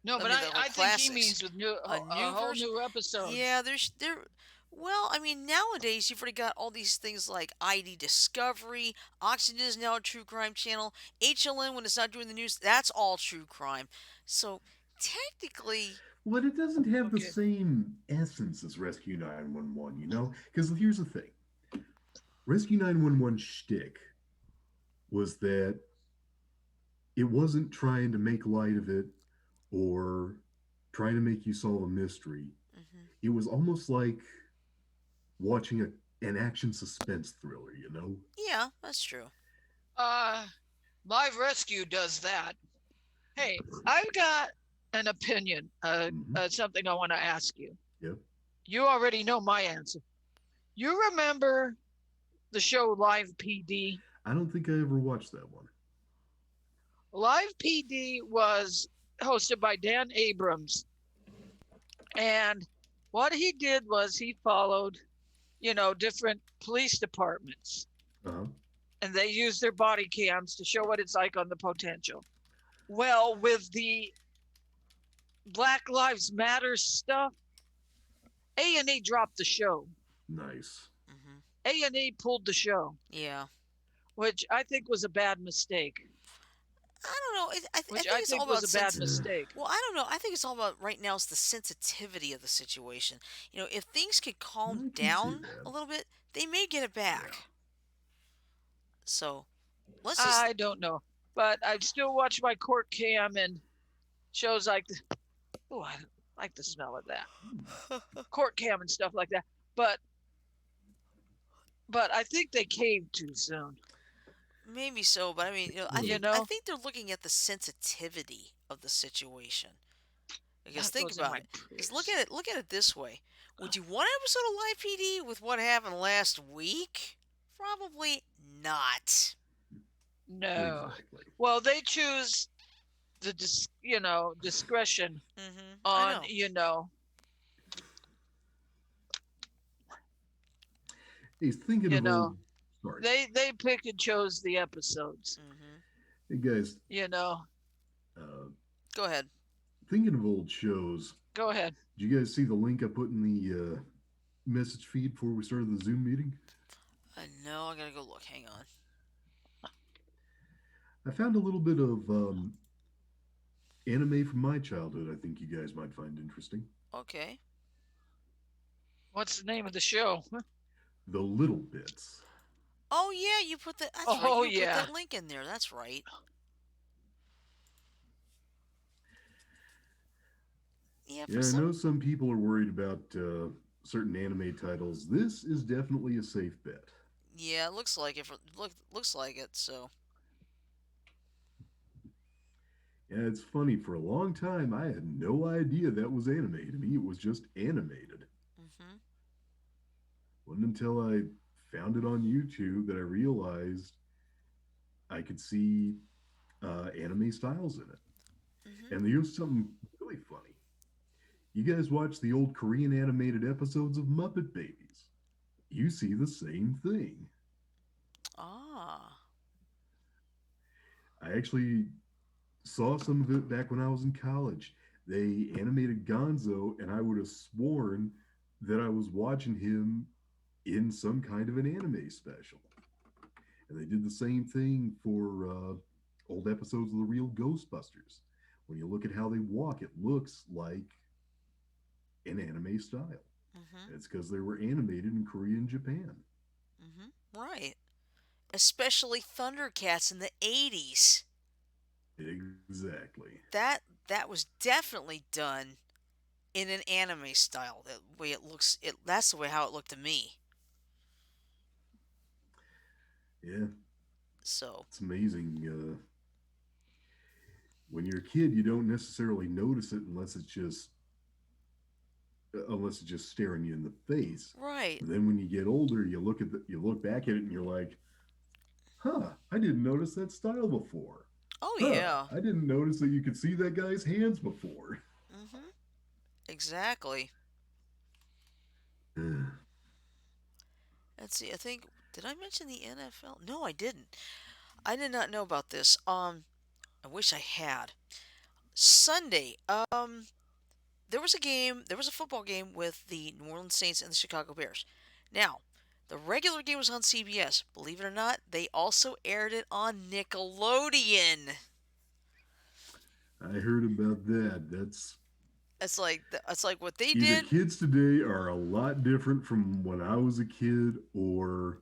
No, I but mean, the I old think he classics. means with A a new whole version? new episode. Yeah, there. Well, I mean, nowadays you've already got all these things like ID Discovery, Oxygen is now a true crime channel, HLN when it's not doing the news, that's all true crime. So technically, Well, it doesn't have the Okay. same essence as Rescue 911, you know? Because here's the thing Rescue 911 shtick was that it wasn't trying to make light of it or trying to make you solve a mystery. Hmm. It was almost like watching an action suspense thriller, you know? Yeah, that's true. Uh, Live Rescue does that. Hey, I've got an opinion, Mm-hmm. something I want to ask you. Yep. You already know my answer. You remember the show Live PD? I don't think I ever watched that one. Live PD was hosted by Dan Abrams. And what he did was he followed, different police departments, Uh-huh. and they used their body cams to show what it's like on the potential. Well, with the Black Lives Matter stuff, A&E dropped the show. Nice. Hmm. A&E pulled the show, Yeah. which I think was a bad mistake. I don't know. I Which think I it's all think about was a bad sense. Yeah, mistake. Well, I don't know. I think it's all about right now is the sensitivity of the situation. If things could calm I can see down that. a little bit, they may get it Yeah. back. So let's just. I don't know, but I'd still watch my court cam and shows like, oh, I like the smell of that court cam and stuff like that. But I think they caved too soon. Maybe so, but I mean, I You Hmm. think I know, think they're looking at the sensitivity of the situation. Because that think goes in about my it. Because look at prayers. it. Look at it this way. Would you want an episode of Live PD with what happened last week? Probably not. No. Exactly. Well, they choose the discretion I on know. He's thinking you of know old. Sorry. they pick and chose the episodes. Hey guys, You know, uh, Go ahead. thinking of old shows. go ahead. Did you guys see the link I put in the message feed before we started the Zoom meeting? I know. I gotta go look. Hang on. I found a little bit of anime from my childhood. I think you guys might find interesting. Okay. What's the name of the show? The Little Bits. Oh yeah, you put that. That's right. Oh You put yeah. that link in there. That's right. Yeah. For Yeah, I some. know some people are worried about certain anime titles. This is definitely a safe bet. Yeah. It looks like it. Looks like it. So. Yeah, it's funny. For a long time, I had no idea that was anime. To me, it was just animated. Mhm. Wasn't until I found it on YouTube that I realized I could see anime styles in it. Mhm. And there's something really funny. You guys watch the old Korean animated episodes of Muppet Babies. You see the same thing. Ah. I actually saw some of it back when I was in college. They animated Gonzo, and I would have sworn that I was watching him in some kind of an anime special. And they did the same thing for old episodes of the real Ghostbusters. When you look at how they walk, it looks like an anime style. Mhm. It's because they were animated in Korea and Japan. Mhm. Right. Especially Thundercats in the '80s. Exactly. That was definitely done in an anime style. The way it looks. That's the way how it looked to me. Yeah, So. it's amazing. When you're a kid, you don't necessarily notice it unless it's just staring you in the face. Right. But then when you get older, you look back at it and you're like, huh, I didn't notice that style before. Oh Huh, yeah. I didn't notice that you could see that guy's hands before. Mhm. Exactly. Let's see. I think did I mention the NFL? No, I didn't. I did not know about this. I wish I had. Sunday. There was a game. There was a football game with the New Orleans Saints and the Chicago Bears. Now, the regular game was on CBS. Believe it or not, they also aired it on Nickelodeon. I heard about that. It's like what they Either did. kids today are a lot different from when I was a kid, or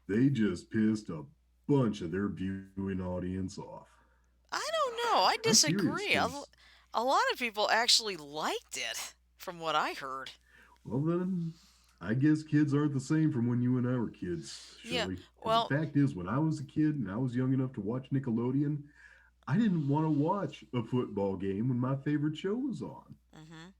they just pissed a bunch of their viewing audience off. I No, I I'm serious disagree. because, A lot of people actually liked it, from what I heard. well, then I guess kids aren't the same from when you and I were kids, Yeah, Shirley. Because the well, fact is, when I was a kid and I was young enough to watch Nickelodeon, I didn't want to watch a football game when my favorite show was on. hmm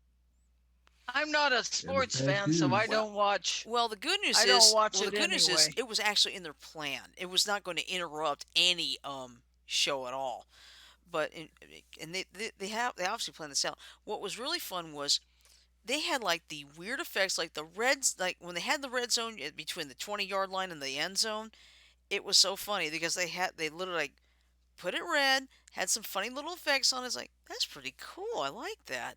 I'm not a And the sports fact fan, so I is, well, don't watch. well, the good news I don't is, watch it anyway. it was actually in their plan. It was not going to interrupt any show at all. But and they obviously planned this out. What was really fun was they had like the weird effects, like the reds, like when they had the red zone between the 20-yard line and the end zone. It was so funny because they literally like put it red, had some funny little effects on it. It's like, that's pretty cool. I like that.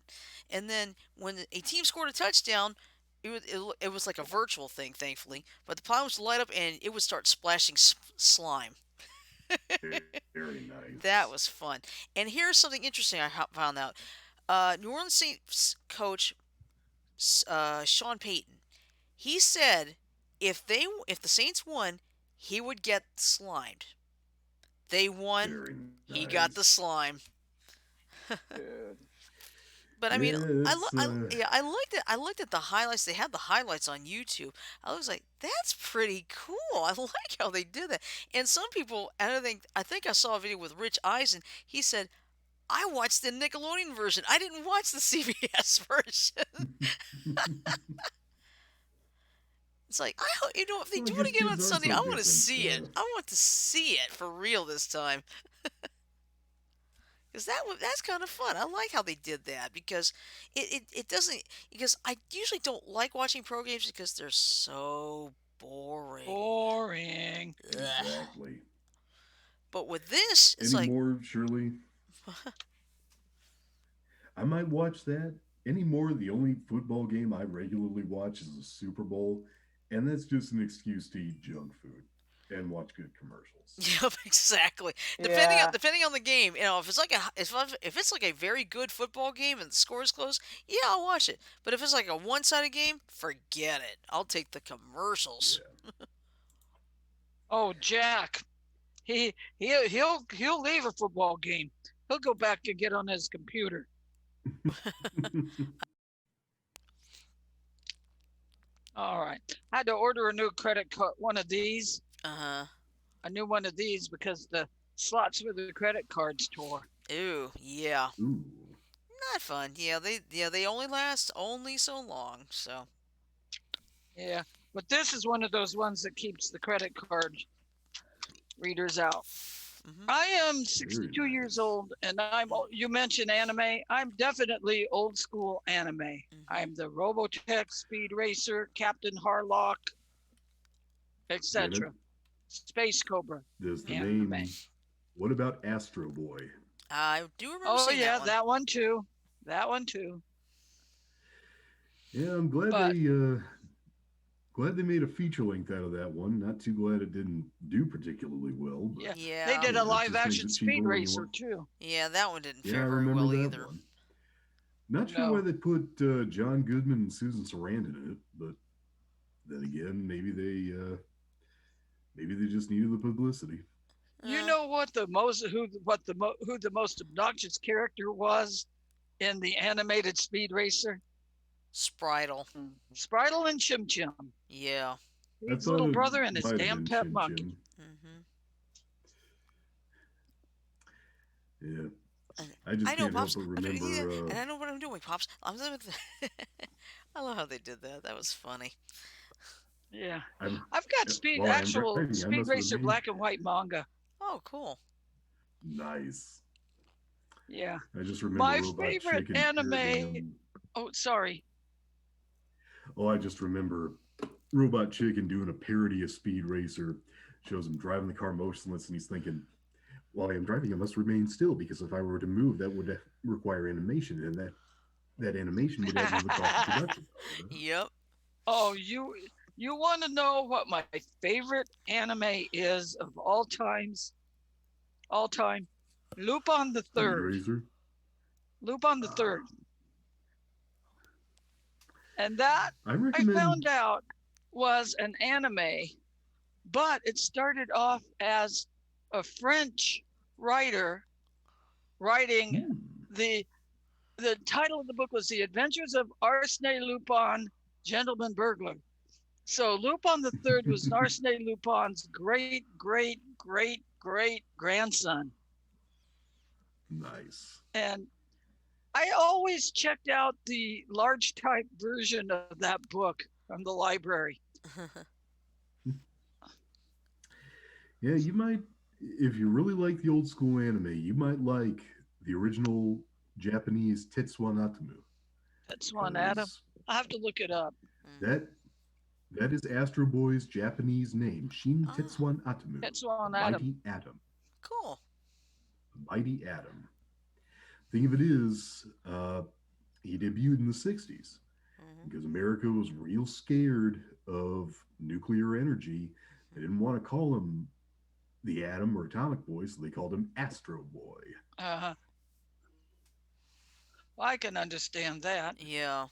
And then when a team scored a touchdown, it was like a virtual thing, thankfully. But the plan was to light up and it would start splashing slime. very nice. That was fun. And here's something interesting I found out. New Orleans Saints coach Sean Payton, he said if the Saints won, he would get slimed. They won. Very He got the nice. slime. Dude. But I mean, Yeah, it's yeah, I liked it. I looked at the highlights. They had the highlights on YouTube. I was like, that's pretty cool. I like how they did that. And some people, and I think I saw a video with Rich Eisen. He said, I watched the Nickelodeon version. I didn't watch the CBS version. It's like I hope if they well, I do it guess again on kids are Sunday, so I want to different. see it. I want to see it for real this time. Because that's kind of fun. I like how they did that because it doesn't because I usually don't like watching pro games because they're so boring. Boring. Ugh. Exactly. But with this, it's like Anymore, Shirley, I might watch that. Anymore, the only football game I regularly watch is the Super Bowl, and that's just an excuse to eat junk food and watch good commercials. yep, exactly. Yeah. Depending on the game, if it's like if it's like a very good football game and the score is close, yeah, I'll watch it. But if it's like a one-sided game, forget it. I'll take the commercials. Yeah. Oh, Jack. He'll leave a football game. He'll go back and get on his computer. All right. I had to order a new credit card, one of these, Uh-huh. a new one of these because the slots for the credit cards tore. Ooh, yeah. Ooh. Not fun. They only last only so long. So Yeah. But this is one of those ones that keeps the credit card readers out. hmm I am 62 Very years nice. old, and you mentioned anime. I'm definitely old school anime. hmm I'm the Robotech, Speed Racer, Captain Harlock, Granted, etc. Space Cobra does the anime. name. What about Astro Boy? I do remember Oh seeing yeah, that one. that one too. Yeah, I'm glad But they made a feature length out of that one. Not too glad it didn't do particularly well, but yeah, they Yeah, did a that live just makes action it Speed cheaper when you Racer want. too. yeah, that one didn't Yeah, I fare very remember well that either. one. Not sure why No. they put John Goodman and Susan Sarandon in it, but then again, maybe they just needed the publicity. You Uh, know what the most who the most obnoxious character was in the animated Speed Racer? Spritel. Spritel and Chim Chim. Yeah. I His thought little it brother and his might have damn been pet Chim monkey. Chim. hmm Yeah, And I just I know, can't help pops. but remember. And I know what I'm doing, pops. I love how they did that. That was funny. Yeah. I'm I've got while I'm actual driving, I Speed must Racer remain black and white manga. Oh, cool. nice. Yeah. I just remember My Robot favorite Chicken anime. parodying. Oh, sorry. Oh, I just remember Robot Chicken doing a parody of Speed Racer. Shows him driving the car motionless, and he's thinking, "While I am driving, I must remain still because if I were to move, that would require animation, and that animation would add to the cost of production." Yep. Oh, you want to know what my favorite anime is of all times? All time? Lupin the Speed Third. Racer. Lupin the Third. And that I I recommend. found out was an anime, but it started off as a French writer writing Hmm. the the title of the book was The Adventures of Arsène Lupin, Gentleman Burglar. So Lupin the Third was Arsène Lupin's great grandson. Nice. And I always checked out the large type version of that book from the library. Yeah, you might, if you really like the old school anime, you might like the original Japanese Tetsuwan Atamu, That's one, Adam. because I have to look it up. that that is Astro Boy's Japanese name, Shin Oh, Tetsuwan Atamu, That's the one, Adam. mighty atom, cool. the mighty atom. Thing of it is, he debuted in the '60s Hmm. because America was real scared of nuclear energy. They didn't want to call him the Atom or Atomic Boy, so they called him Astro Boy. Uh, I can understand that. Yeah.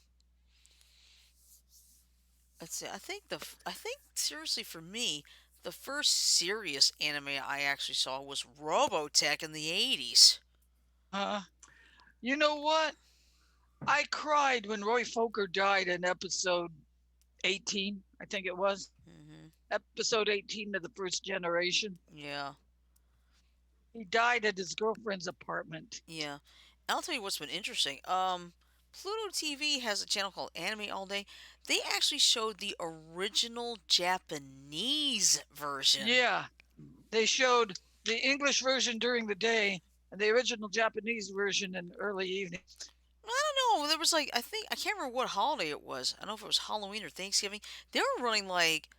Let's see. I think seriously for me, the first serious anime I actually saw was Robotech in the 80s. Uh, you know what? I cried when Roy Fokker died in episode 18, I think it was. Hmm. Episode 18 of the first generation. Yeah. He died at his girlfriend's apartment. Yeah. I'll tell you what's been interesting. Pluto TV has a channel called Anime All Day. They actually showed the original Japanese version. Yeah, they showed the English version during the day and the original Japanese version in the early evening. I don't know. There was like I can't remember what holiday it was. I don't know if it was Halloween or Thanksgiving. They were running like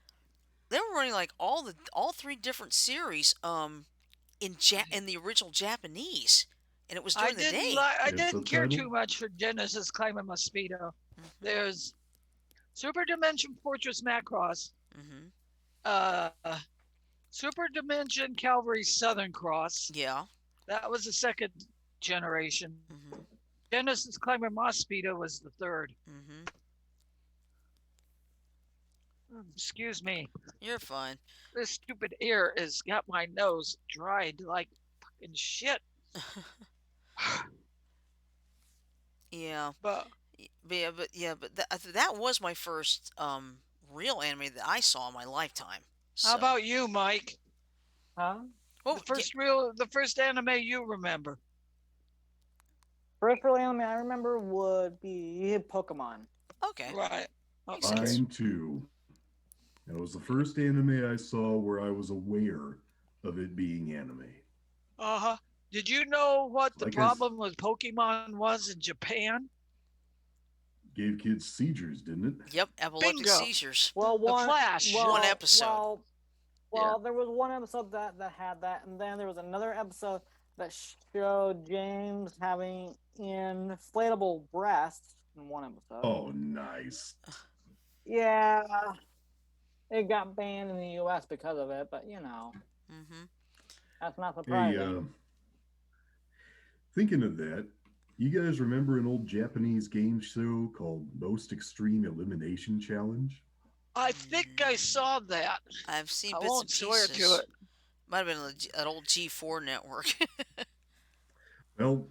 all three different series in the original Japanese, and it was during the day. I And didn't care subtitle? too much for Genesis Climate Mosquito. Hmm. There's Super Dimension Fortress Macross, Hmm. uh, Super Dimension Calvary Southern Cross. Yeah. That was the second generation. Hmm. Genesis Climber Mosquito was the third. Hmm. Excuse me. You're fine. This stupid air has got my nose dried like fucking shit. Yeah. But That was my first real anime that I saw in my lifetime. how So, about you, Mike? Huh? oh, The first anime you remember? First real anime I remember would be Pokemon. okay, Right. makes Okay. sense. Mine too. That was the first anime I saw where I was aware of it being anime. Uh-huh. Did you know what the Like problem with Pokemon was in Japan? gave kids seizures, didn't it? Yep, epileptic Bingo. seizures. Well, The Flash. One episode. Well, there was one episode that had that, and then there was another episode that showed James having inflatable breasts in one episode. Oh, nice. Yeah, it got banned in the U.S. because of it, but Hmm. that's not Hey, surprising. thinking of that, you guys remember an old Japanese game show called Most Extreme Elimination Challenge? I think I saw that. I've seen I bits won't and swear to pieces. it. Might have been an old G4 network. Well,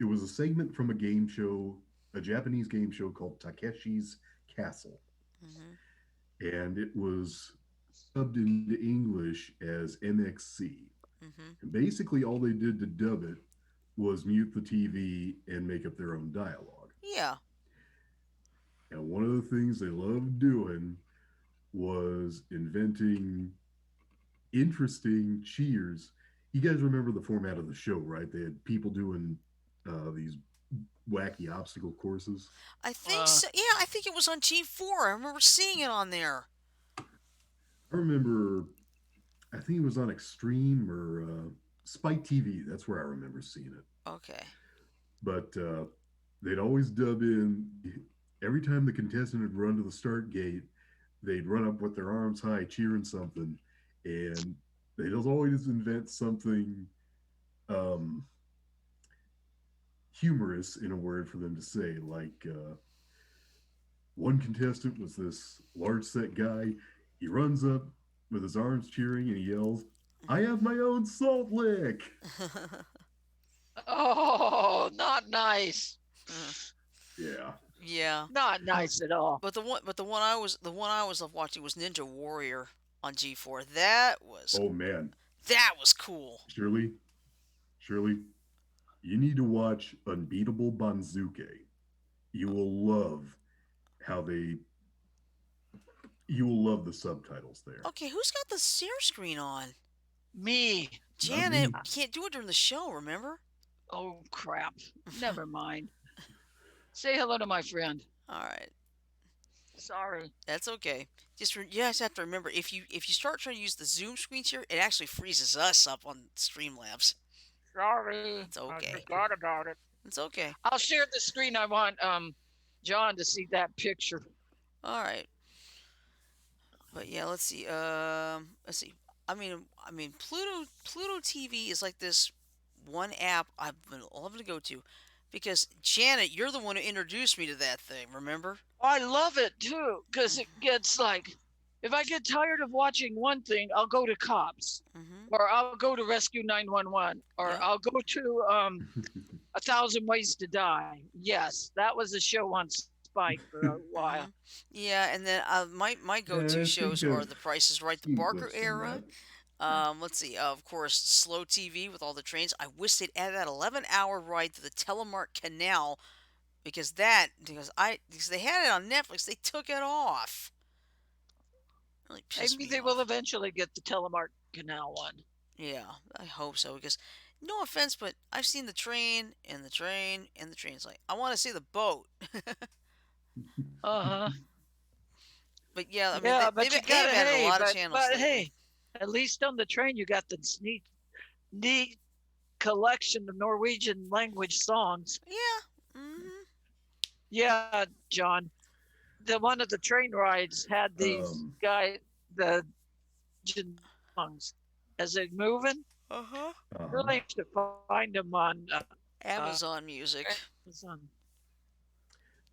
it was a segment from a game show, a Japanese game show called Takeshi's Castle, Hmm. and it was subbed into English as MXC. Hmm. And basically, all they did to dub it was mute the TV and make up their own dialogue. Yeah. And one of the things they loved doing was inventing interesting cheers. You guys remember the format of the show, right? They had people doing these wacky obstacle courses. I think so. Yeah, I think it was on G4. I remember seeing it on there. I remember, I think it was on Extreme or Spike TV. That's where I remember seeing it. Okay. But they'd always dub in every time the contestant would run to the start gate, they'd run up with their arms high, cheering something, and they'd always invent something um, humorous in a word for them to say. Like one contestant was this large set guy. He runs up with his arms cheering and he yells, I have my own salt lick. Oh, not nice. Yeah. Yeah, Not nice at all. but the one I was watching was Ninja Warrior on G4. Oh man, That was cool. Shirley, Shirley, you need to watch Unbeatable Banzuke. You will love how they. You will love the subtitles there. Okay, who's got the share screen on? Me. Not Janet me. can't do it during the show. Remember? Oh, crap. Never mind. Say hello to my friend. All right, Sorry. that's okay. You just have to remember if you start trying to use the Zoom screen share, it actually freezes us up on Streamlabs. Sorry. It's I okay. forgot about it. It's okay. I'll share the screen. I want John to see that picture. All right. But yeah, let's see. Let's see. I mean, Pluto TV is like this one app I've been loving to go to, because Janet, you're the one who introduced me to that thing. Remember? I love it too because it gets like, if I get tired of watching one thing, I'll go to Cops, Mm-hmm. or I'll go to Rescue 911, or Yep. I'll go to A Thousand Ways to Die. Yes, that was a show on Spike for a while. Mm-hmm. Yeah, and then my go-to Yeah, I think shows are I've The Price is Right, the seen Barker clips from era. that. Let's see. Of course, Slow TV with all the trains. I wish they'd add that 11-hour ride to the Telemark Canal, because they had it on Netflix. They took it off. Really pissed Maybe me they will off. eventually get the Telemark Canal one. Yeah, I hope so, because no offense, but I've seen the train and the train and the train. It's like I want to see the boat. Uh huh. But yeah, I mean Yeah, they've but you they have gotta, added a hey, lot of channels but lately. hey, at least on the train you got this neat collection of Norwegian language songs. Yeah. Hmm. Yeah, John. The one of the train rides had these Um, the songs as they're moving. Uh huh. uh-huh. Really have to find them on Amazon Music. Amazon.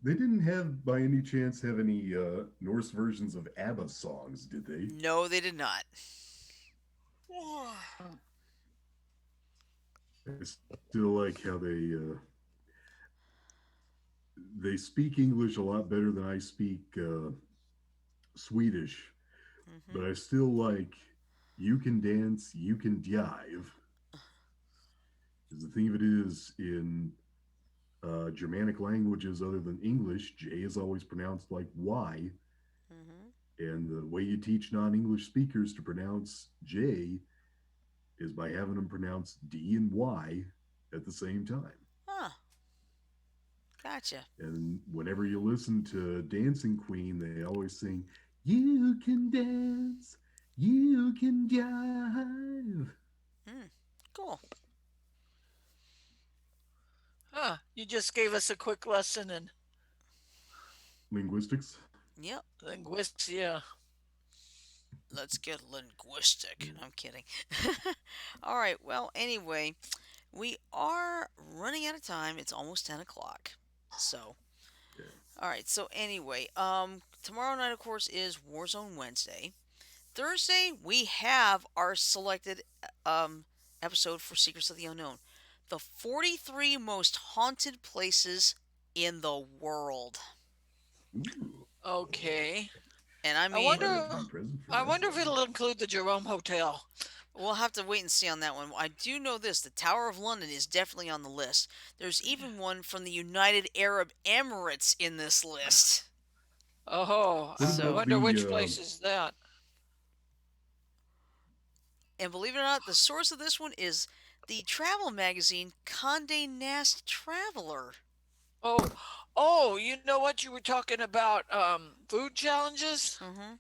They didn't have, by any chance, have any Norse versions of ABBA songs, did they? No, they did not. I still like how they speak English a lot better than I speak Swedish, Hmm. but I still like "You Can Dance, You Can Dive." Because the thing of it is, in Germanic languages other than English, J is always pronounced like Y, Hmm. and the way you teach non-English speakers to pronounce J is by having them pronounce D and Y at the same time. Huh. Gotcha. And whenever you listen to Dancing Queen, they always sing, "You can dance, you can jive." Hmm. Cool. Huh. You just gave us a quick lesson in Linguistics. Yep. linguistics. Yeah. Let's get linguistic. I'm kidding. All right. Well, anyway, we are running out of time. It's almost 10 o'clock. So, Yeah. all right. So anyway, tomorrow night, of course, is Warzone Wednesday. Thursday, we have our selected episode for Secrets of the Unknown, the 43 most haunted places in the world. Ooh, Okay. And I I I mean, might wonder. have to be present for I that wonder if one. it'll include the Jerome Hotel. we'll have to wait and see on that one. I do know this: the Tower of London is definitely on the list. There's even one from the United Arab Emirates in this list. Oh, What I So, about wonder the? which place is that. and believe it or not, the source of this one is the travel magazine Condé Nast Traveler. Oh, oh, you know what you were talking about? Food challenges. Mm-hmm.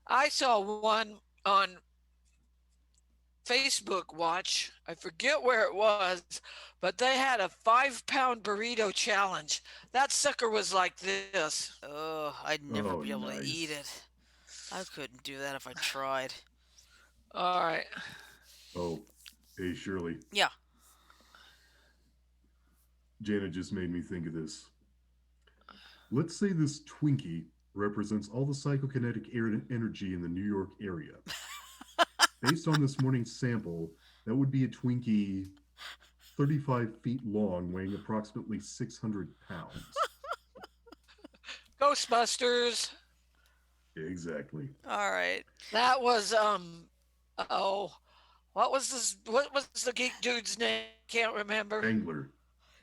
I saw one on Facebook Watch. I forget where it was, but they had a 5 pound burrito challenge. That sucker was like this. Oh, I'd never Oh, be able to eat nice. it. I couldn't do that if I tried. All right. Oh, hey Shirley, Yeah. Janet just made me think of this. Let's say this Twinkie represents all the psychokinetic energy in the New York area. based on this morning's sample, that would be a Twinkie 35 feet long, weighing approximately 600 pounds. Ghostbusters. Exactly. All right. That was oh, what was this? What was the geek dude's name? Can't remember. Spangler.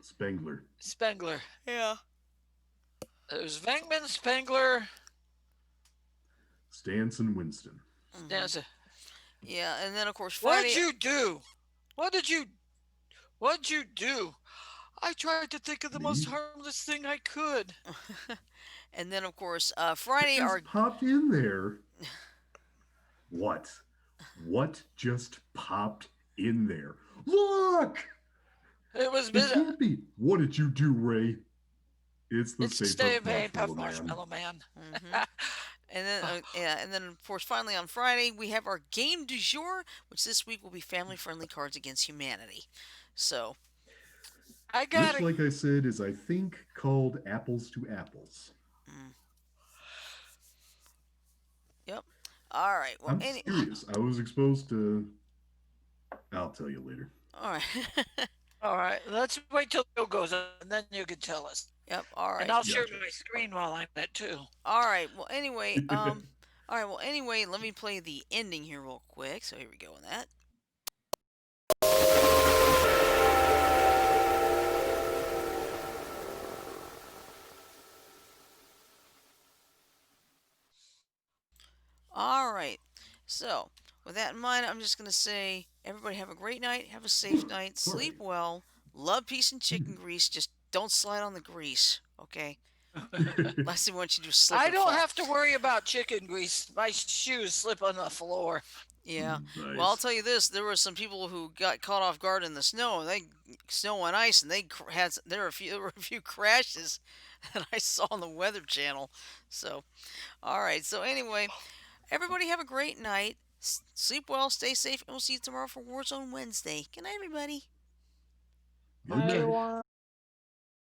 Spangler. Spengler. Yeah. There's Venkman, Spengler. Stanson Winston. Mhm. Yeah, and then of course What'd Friday. you do? What did you? What'd you do? I tried to think of the most Me? harmless thing I could. And then of course Friday Just our popped in there. What? What just popped in there? Look! It was It can't be. What did you do, Ray? It's the It's the Stay Stay Puft Pain Marshmallow Puff Man. Marshmallow Man. Mhm. And then yeah, and then of course finally on Friday we have our game du jour, which this week will be family friendly Cards Against Humanity. So I got Which, it. like I said, is I think called Apples to Apples. mm, yep. All right. Well, I'm serious. I was exposed to. I'll tell you later. all right. All right, let's wait till the show goes on, and then you can tell us. Yep. All And right. I'll share Gotcha. my screen while I'm at it too. All right. Well, anyway. All right. Well, anyway, let me play the ending here real quick. So here we go on that. All right. So, with that in mind, I'm just going to say everybody have a great night, have a safe night, sleep Right. well, love, peace, and chicken grease. Just don't slide on the grease, okay? Last thing I want you to do is slip I and don't fall. have to worry about chicken grease. My shoes slip on the floor. Yeah. Nice. Well, I'll tell you this: there were some people who got caught off guard in the snow. They snow and ice, and there were a few crashes that I saw on the Weather Channel. So, all right. So anyway, everybody have a great night. Sleep well, stay safe, and we'll see you tomorrow for Warzone Wednesday. Good night, everybody. Good Hi, night. everyone.